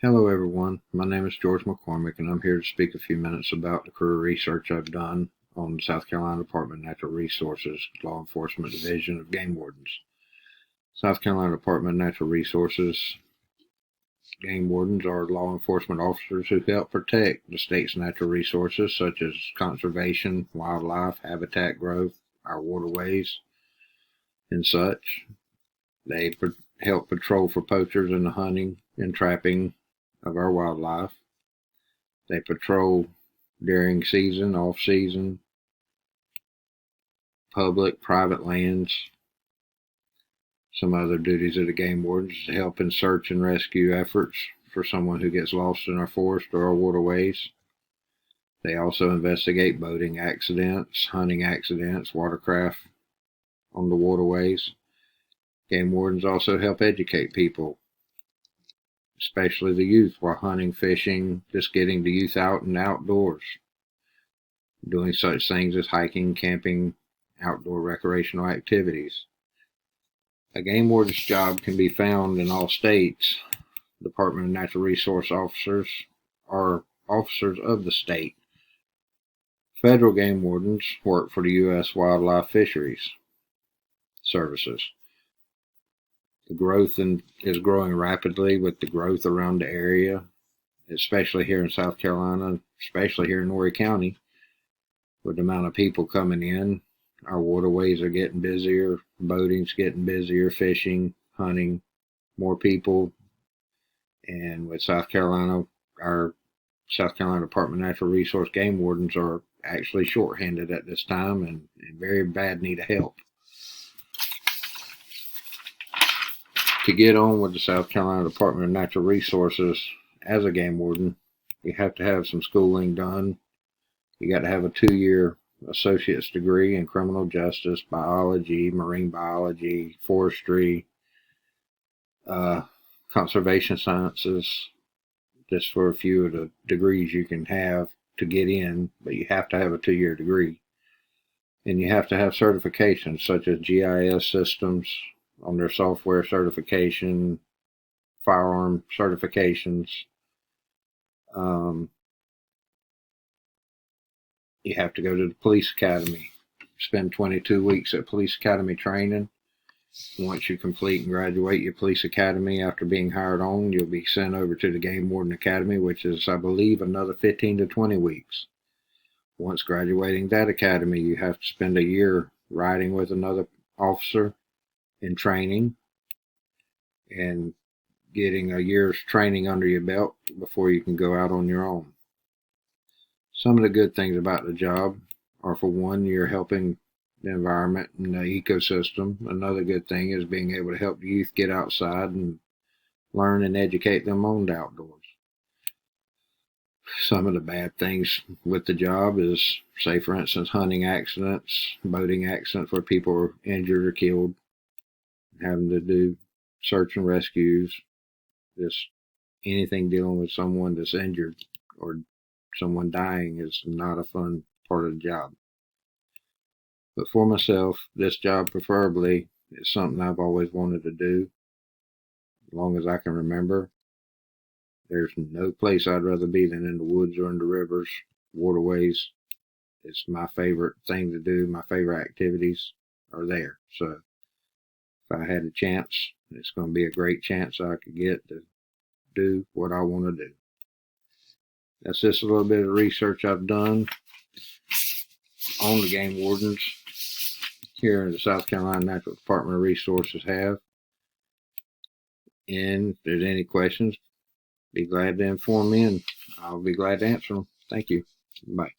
Hello everyone, my name is George McCormick and I'm here to speak a few minutes about the career research I've done on the South Carolina Department of Natural Resources Law Enforcement Division of Game Wardens. South Carolina Department of Natural Resources Game Wardens are law enforcement officers who help protect the state's natural resources such as conservation, wildlife, habitat growth, our waterways, and such. They help patrol for poachers in the hunting and trapping of our wildlife. They patrol during season, off season, public, private lands. Some other duties of the game wardens is to help in search and rescue efforts for someone who gets lost in our forest or our waterways. They also investigate boating accidents, hunting accidents, watercraft on the waterways. Game wardens also help educate people, especially the youth, while hunting, fishing, just getting the youth out and outdoors, doing such things as hiking, camping, outdoor recreational activities. A game warden's job can be found in all states. Department of Natural Resource officers are officers of the state. Federal game wardens work for the U.S. Wildlife Fisheries Services. The growth is growing rapidly with the growth around the area, especially here in South Carolina, especially here in Horry County. With the amount of people coming in, our waterways are getting busier, boating's getting busier, fishing, hunting, more people. And with South Carolina, our South Carolina Department of Natural Resource game wardens are actually shorthanded at this time and in very bad need of help. To get on with the South Carolina Department of Natural Resources as a game warden, you have to have some schooling done. You got to have a 2-year associate's degree in criminal justice, biology, marine biology, forestry, conservation sciences, just for a few of the degrees you can have to get in, but you have to have a 2-year degree. And you have to have certifications such as GIS systems on their software certification, firearm certifications. You have to go to the police academy, spend 22 weeks at police academy training. Once you complete and graduate your police academy after being hired on, you'll be sent over to the Game Warden Academy, which is, I believe, another 15 to 20 weeks. Once graduating that academy, you have to spend a year riding with another officer in training and getting a year's training under your belt before you can go out on your own. Some of the good things about the job are, for one, you're helping the environment and the ecosystem. Another good thing is being able to help the youth get outside and learn and educate them on the outdoors. Some of the bad things with the job is, say for instance, hunting accidents, boating accidents where people are injured or killed, having to do search and rescues, just anything dealing with someone that's injured or someone dying is not a fun part of the job. But for myself, this job preferably is something I've always wanted to do as long as I can remember. There's no place I'd rather be than in the woods or in the rivers, waterways. It's my favorite thing to do. My favorite activities are there. So if I had a chance, it's going to be a great chance I could get to do what I want to do. That's just a little bit of research I've done on the game wardens here in the South Carolina Natural Department of Resources have. And if there's any questions, be glad to inform me and I'll be glad to answer them. Thank you. Bye.